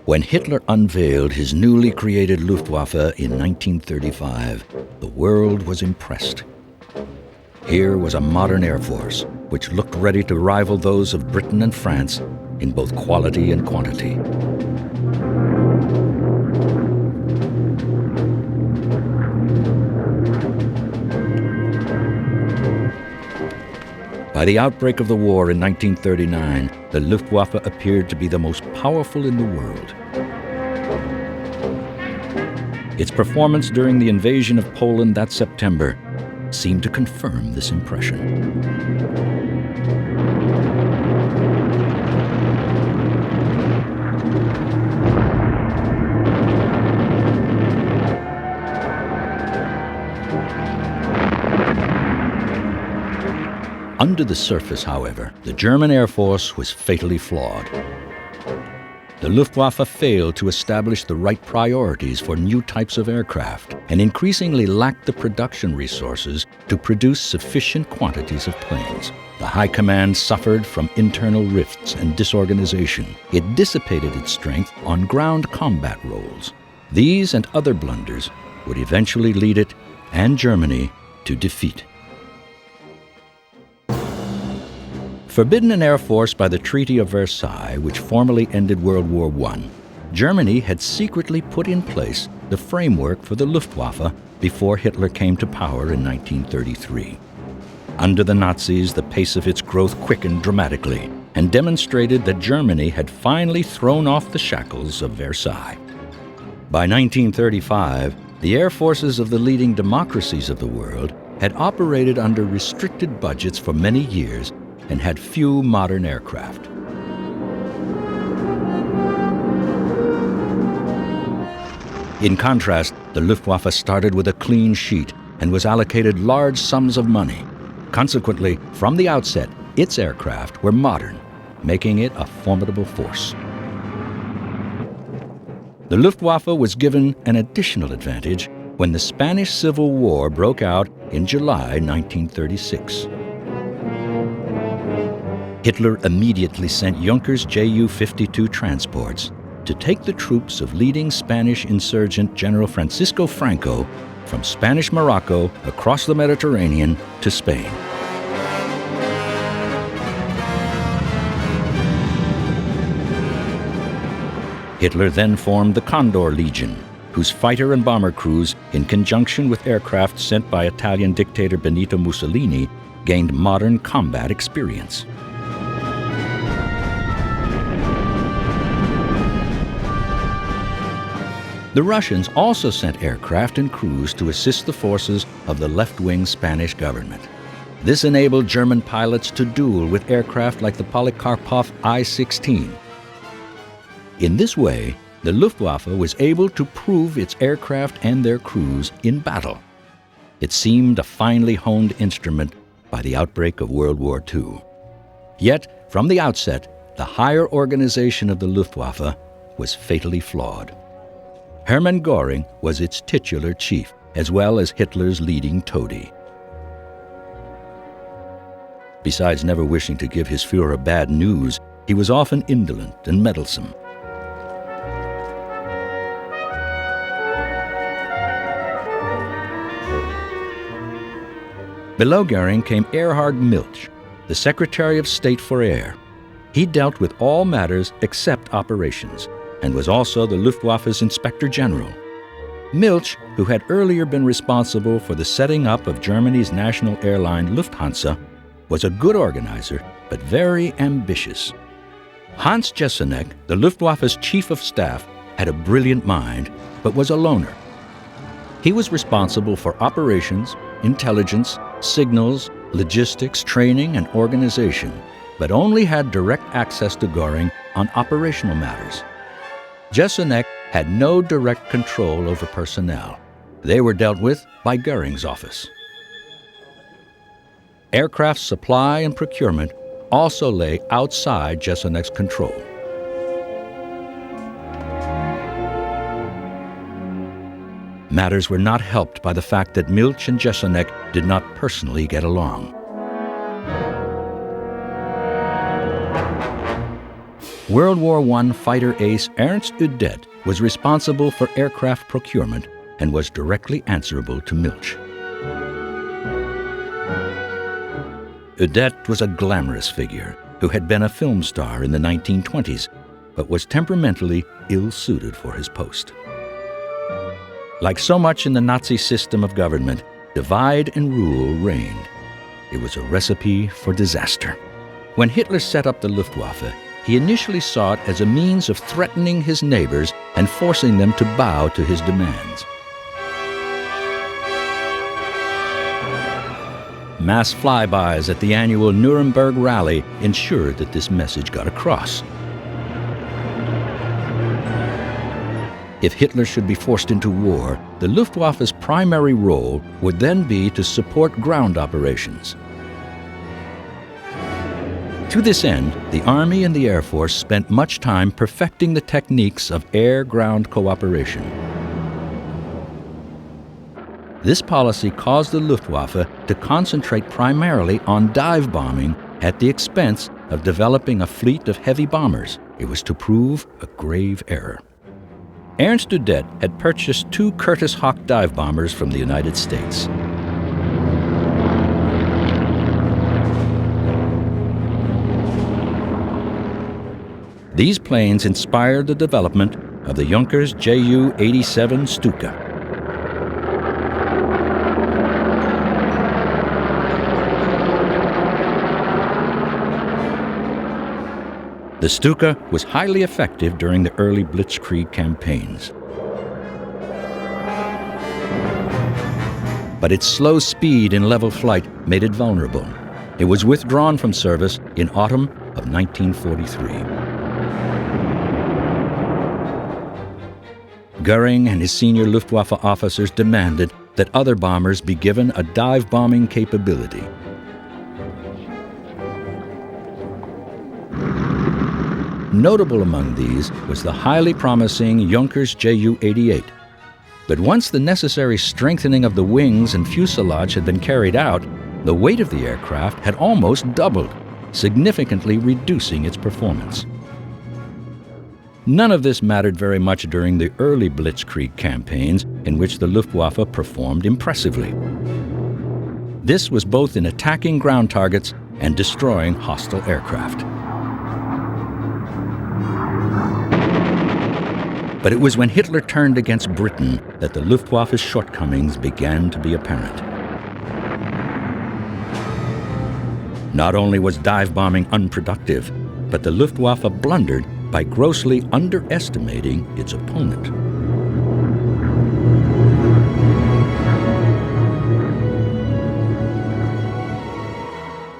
When Hitler unveiled his newly created Luftwaffe in 1935, the world was impressed. Here was a modern air force which looked ready to rival those of Britain and France in both quality and quantity. By the outbreak of the war in 1939, the Luftwaffe appeared to be the most powerful in the world. Its performance during the invasion of Poland that September seemed to confirm this impression. Under the surface, however, the German Air Force was fatally flawed. The Luftwaffe failed to establish the right priorities for new types of aircraft and increasingly lacked the production resources to produce sufficient quantities of planes. The High Command suffered from internal rifts and disorganization. It dissipated its strength on ground combat roles. These and other blunders would eventually lead it and Germany to defeat. Forbidden an air force by the Treaty of Versailles, which formally ended World War I, Germany had secretly put in place the framework for the Luftwaffe before Hitler came to power in 1933. Under the Nazis, the pace of its growth quickened dramatically and demonstrated that Germany had finally thrown off the shackles of Versailles. By 1935, the air forces of the leading democracies of the world had operated under restricted budgets for many years and had few modern aircraft. In contrast, the Luftwaffe started with a clean sheet and was allocated large sums of money. Consequently, from the outset, its aircraft were modern, making it a formidable force. The Luftwaffe was given an additional advantage when the Spanish Civil War broke out in July 1936. Hitler immediately sent Juncker's Ju-52 transports to take the troops of leading Spanish insurgent General Francisco Franco from Spanish Morocco across the Mediterranean to Spain. Hitler then formed the Condor Legion, whose fighter and bomber crews, in conjunction with aircraft sent by Italian dictator Benito Mussolini, gained modern combat experience. The Russians also sent aircraft and crews to assist the forces of the left-wing Spanish government. This enabled German pilots to duel with aircraft like the Polikarpov I-16. In this way, the Luftwaffe was able to prove its aircraft and their crews in battle. It seemed a finely honed instrument by the outbreak of World War II. Yet, from the outset, the higher organization of the Luftwaffe was fatally flawed. Hermann Goering was its titular chief, as well as Hitler's leading toady. Besides never wishing to give his Führer bad news, he was often indolent and meddlesome. Below Goering came Erhard Milch, the Secretary of State for Air. He dealt with all matters except operations, and was also the Luftwaffe's Inspector General. Milch, who had earlier been responsible for the setting up of Germany's national airline Lufthansa, was a good organizer, but very ambitious. Hans Jesenek, the Luftwaffe's Chief of Staff, had a brilliant mind, but was a loner. He was responsible for operations, intelligence, signals, logistics, training, and organization, but only had direct access to Goering on operational matters. Jesenek had no direct control over personnel. They were dealt with by Goering's office. Aircraft supply and procurement also lay outside Jesenek's control. Matters were not helped by the fact that Milch and Jesenek did not personally get along. World War I fighter ace Ernst Udet was responsible for aircraft procurement and was directly answerable to Milch. Udet was a glamorous figure who had been a film star in the 1920s, but was temperamentally ill-suited for his post. Like so much in the Nazi system of government, divide and rule reigned. It was a recipe for disaster. When Hitler set up the Luftwaffe, he initially saw it as a means of threatening his neighbors and forcing them to bow to his demands. Mass flybys at the annual Nuremberg rally ensured that this message got across. If Hitler should be forced into war, the Luftwaffe's primary role would then be to support ground operations. To this end, the Army and the Air Force spent much time perfecting the techniques of air-ground cooperation. This policy caused the Luftwaffe to concentrate primarily on dive bombing at the expense of developing a fleet of heavy bombers. It was to prove a grave error. Ernst Udet had purchased 2 Curtiss Hawk dive bombers from the United States. These planes inspired the development of the Junkers Ju-87 Stuka. The Stuka was highly effective during the early Blitzkrieg campaigns. But its slow speed in level flight made it vulnerable. It was withdrawn from service in autumn of 1943. Goering and his senior Luftwaffe officers demanded that other bombers be given a dive bombing capability. Notable among these was the highly promising Junkers Ju-88. But once the necessary strengthening of the wings and fuselage had been carried out, the weight of the aircraft had almost doubled, significantly reducing its performance. None of this mattered very much during the early Blitzkrieg campaigns, in which the Luftwaffe performed impressively. This was both in attacking ground targets and destroying hostile aircraft. But it was when Hitler turned against Britain that the Luftwaffe's shortcomings began to be apparent. Not only was dive bombing unproductive, but the Luftwaffe blundered by grossly underestimating its opponent.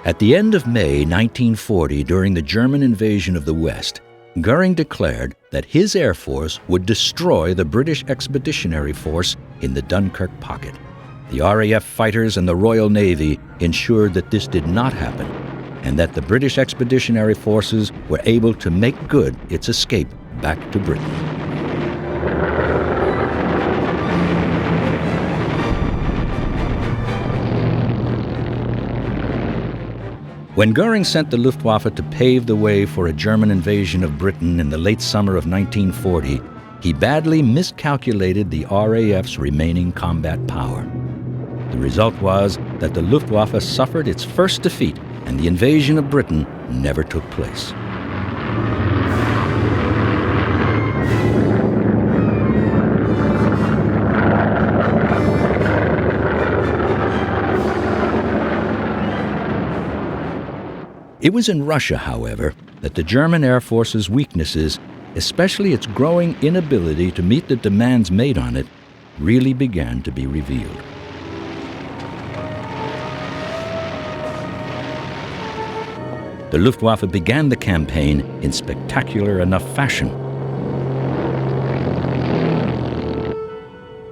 At the end of May 1940, during the German invasion of the West, Goering declared that his Air Force would destroy the British Expeditionary Force in the Dunkirk pocket. The RAF fighters and the Royal Navy ensured that this did not happen, and that the British Expeditionary Forces were able to make good its escape back to Britain. When Goering sent the Luftwaffe to pave the way for a German invasion of Britain in the late summer of 1940, he badly miscalculated the RAF's remaining combat power. The result was that the Luftwaffe suffered its first defeat, and the invasion of Britain never took place. It was in Russia, however, that the German Air Force's weaknesses, especially its growing inability to meet the demands made on it, really began to be revealed. The Luftwaffe began the campaign in spectacular enough fashion.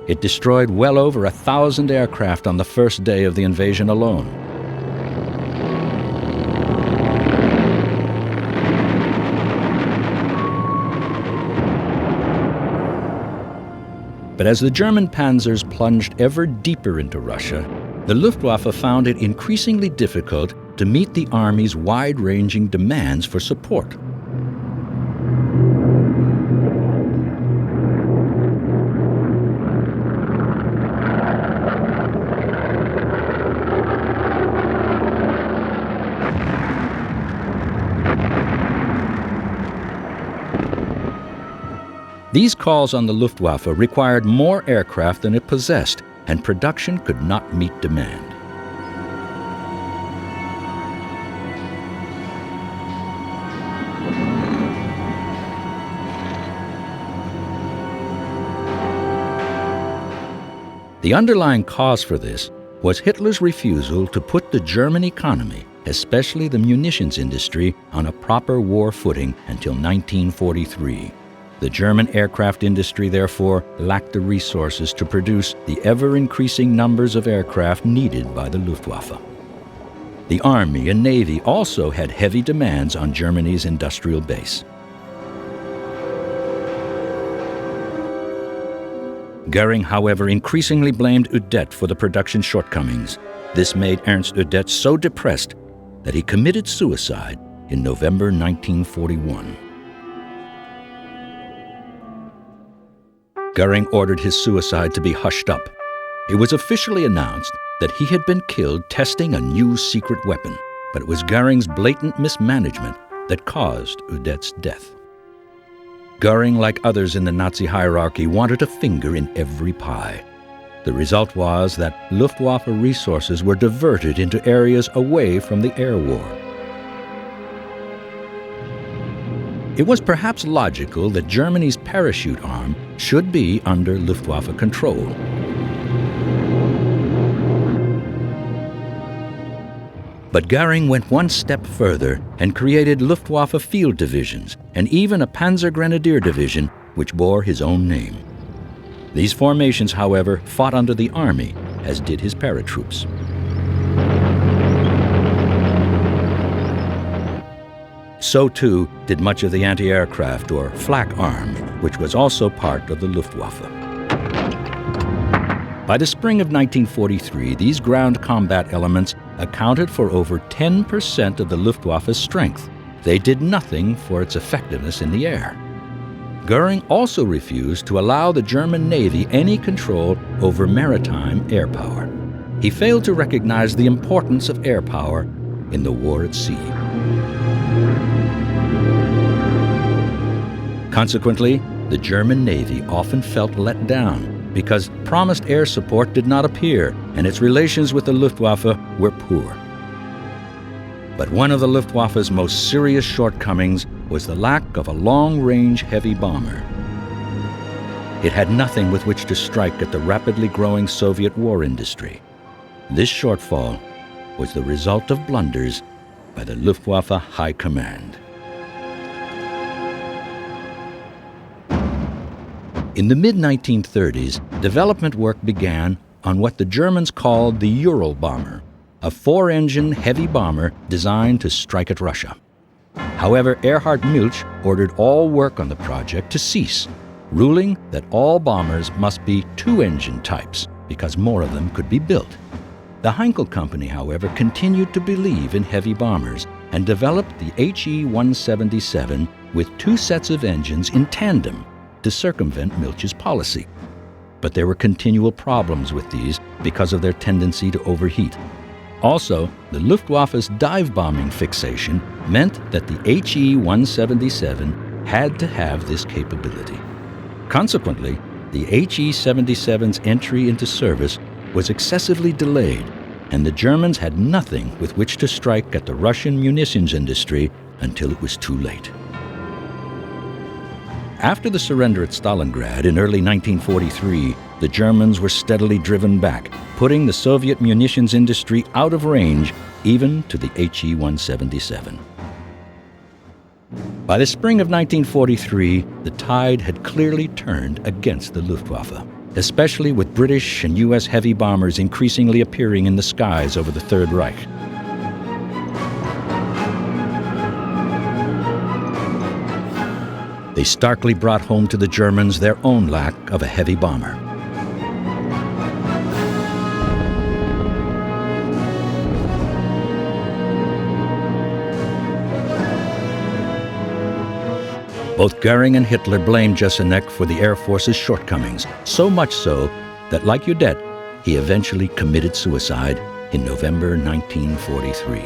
It destroyed well over 1,000 aircraft on the first day of the invasion alone. But as the German panzers plunged ever deeper into Russia, the Luftwaffe found it increasingly difficult to meet the Army's wide-ranging demands for support. These calls on the Luftwaffe required more aircraft than it possessed, and production could not meet demand. The underlying cause for this was Hitler's refusal to put the German economy, especially the munitions industry, on a proper war footing until 1943. The German aircraft industry, therefore, lacked the resources to produce the ever-increasing numbers of aircraft needed by the Luftwaffe. The Army and Navy also had heavy demands on Germany's industrial base. Goering, however, increasingly blamed Udet for the production shortcomings. This made Ernst Udet so depressed that he committed suicide in November 1941. Goering ordered his suicide to be hushed up. It was officially announced that he had been killed testing a new secret weapon, but it was Goering's blatant mismanagement that caused Udet's death. Goering, like others in the Nazi hierarchy, wanted a finger in every pie. The result was that Luftwaffe resources were diverted into areas away from the air war. It was perhaps logical that Germany's parachute arm should be under Luftwaffe control. But Goering went one step further and created Luftwaffe field divisions and even a Panzer Grenadier division which bore his own name. These formations, however, fought under the Army, as did his paratroops. So too did much of the anti-aircraft or flak arm, which was also part of the Luftwaffe. By the spring of 1943, these ground combat elements accounted for over 10% of the Luftwaffe's strength. They did nothing for its effectiveness in the air. Goering also refused to allow the German Navy any control over maritime air power. He failed to recognize the importance of air power in the war at sea. Consequently, the German Navy often felt let down because promised air support did not appear and its relations with the Luftwaffe were poor. But one of the Luftwaffe's most serious shortcomings was the lack of a long-range heavy bomber. It had nothing with which to strike at the rapidly growing Soviet war industry. This shortfall was the result of blunders by the Luftwaffe High Command. In the mid-1930s, development work began on what the Germans called the Ural bomber, a 4-engine heavy bomber designed to strike at Russia. However, Erhard Milch ordered all work on the project to cease, ruling that all bombers must be 2-engine types because more of them could be built. The Heinkel Company, however, continued to believe in heavy bombers and developed the HE-177 with 2 sets of engines in tandem to circumvent Milch's policy. But there were continual problems with these because of their tendency to overheat. Also, the Luftwaffe's dive-bombing fixation meant that the HE-177 had to have this capability. Consequently, the HE-77's entry into service was excessively delayed, and the Germans had nothing with which to strike at the Russian munitions industry until it was too late. After the surrender at Stalingrad in early 1943, the Germans were steadily driven back, putting the Soviet munitions industry out of range, even to the HE-177. By the spring of 1943, the tide had clearly turned against the Luftwaffe, especially with British and U.S. heavy bombers increasingly appearing in the skies over the Third Reich. They starkly brought home to the Germans their own lack of a heavy bomber. Both Goering and Hitler blamed Jesenek for the Air Force's shortcomings, so much so that, like Udet, he eventually committed suicide in November 1943.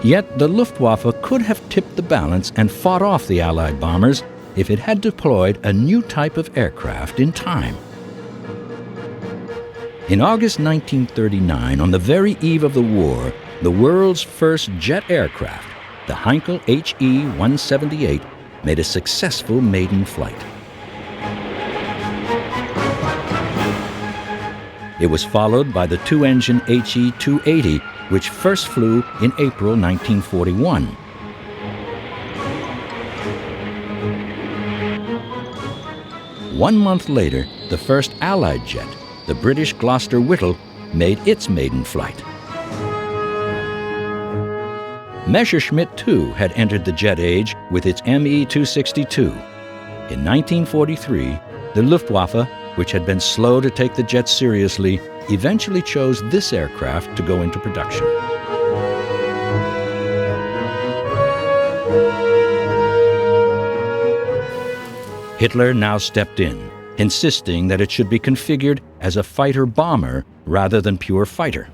Yet the Luftwaffe could have tipped the balance and fought off the Allied bombers if it had deployed a new type of aircraft in time. In August 1939, on the very eve of the war, the world's first jet aircraft, the Heinkel HE-178, made a successful maiden flight. It was followed by the two-engine HE-280, which first flew in April 1941. One month later, the first Allied jet, the British Gloucester Whittle, made its maiden flight. Messerschmitt, too, had entered the jet age with its Me-262. In 1943, the Luftwaffe, which had been slow to take the jet seriously, eventually chose this aircraft to go into production. Hitler now stepped in, insisting that it should be configured as a fighter-bomber rather than pure fighter.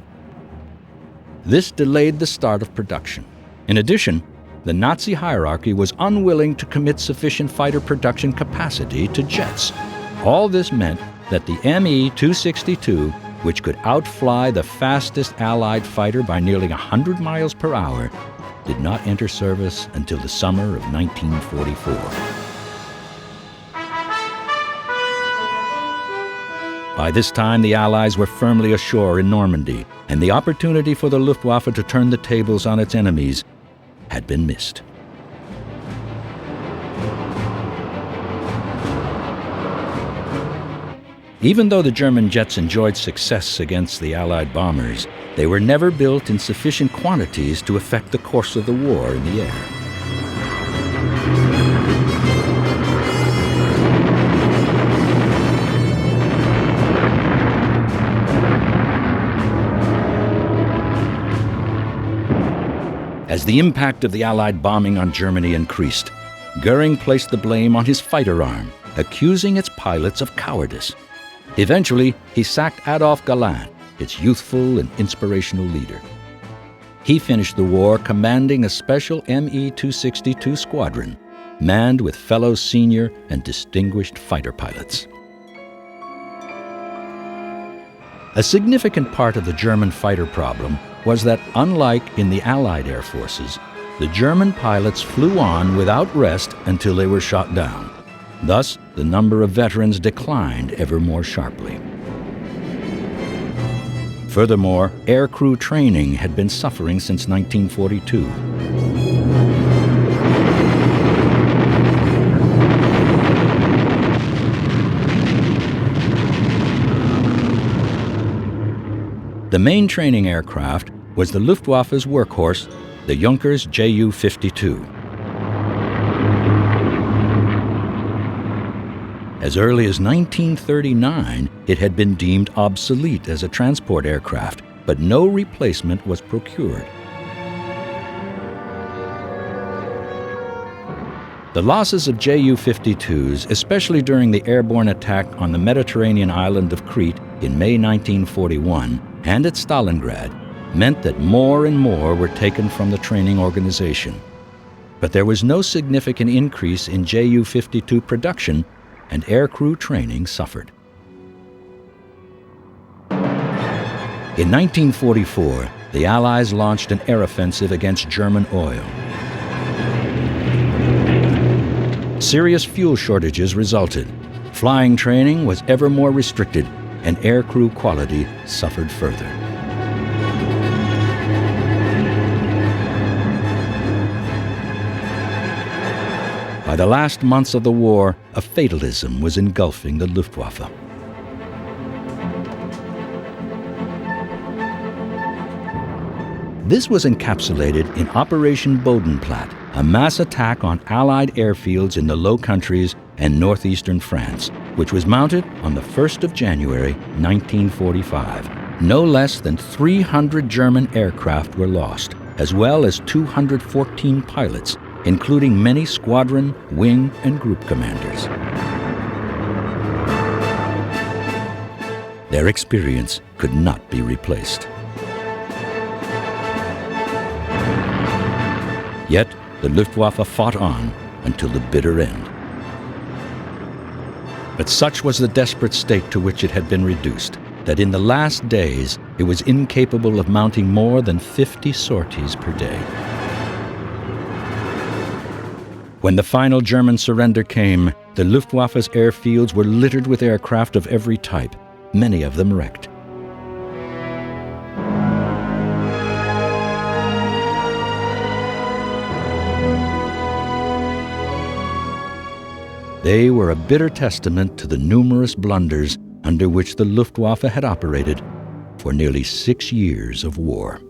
This delayed the start of production. In addition, the Nazi hierarchy was unwilling to commit sufficient fighter production capacity to jets. All this meant that the Me-262, which could outfly the fastest Allied fighter by nearly 100 miles per hour, did not enter service until the summer of 1944. By this time, the Allies were firmly ashore in Normandy, and the opportunity for the Luftwaffe to turn the tables on its enemies had been missed. Even though the German jets enjoyed success against the Allied bombers, they were never built in sufficient quantities to affect the course of the war in the air. As the impact of the Allied bombing on Germany increased, Goering placed the blame on his fighter arm, accusing its pilots of cowardice. Eventually, he sacked Adolf Galland, its youthful and inspirational leader. He finished the war commanding a special Me-262 squadron, manned with fellow senior and distinguished fighter pilots. A significant part of the German fighter problem was that, unlike in the Allied air forces, the German pilots flew on without rest until they were shot down. Thus, the number of veterans declined ever more sharply. Furthermore, aircrew training had been suffering since 1942. The main training aircraft was the Luftwaffe's workhorse, the Junkers Ju-52. As early as 1939, it had been deemed obsolete as a transport aircraft, but no replacement was procured. The losses of Ju-52s, especially during the airborne attack on the Mediterranean island of Crete in May 1941 and at Stalingrad, meant that more and more were taken from the training organization. But there was no significant increase in Ju-52 production, and aircrew training suffered. In 1944, the Allies launched an air offensive against German oil. Serious fuel shortages resulted. Flying training was ever more restricted, and aircrew quality suffered further. By the last months of the war, a fatalism was engulfing the Luftwaffe. This was encapsulated in Operation Bodenplatte, a mass attack on Allied airfields in the Low Countries and northeastern France, which was mounted on the 1st of January, 1945. No less than 300 German aircraft were lost, as well as 214 pilots, including many squadron, wing, and group commanders. Their experience could not be replaced. Yet, the Luftwaffe fought on until the bitter end. But such was the desperate state to which it had been reduced that in the last days it was incapable of mounting more than 50 sorties per day. When the final German surrender came, the Luftwaffe's airfields were littered with aircraft of every type, many of them wrecked. They were a bitter testament to the numerous blunders under which the Luftwaffe had operated for nearly 6 years of war.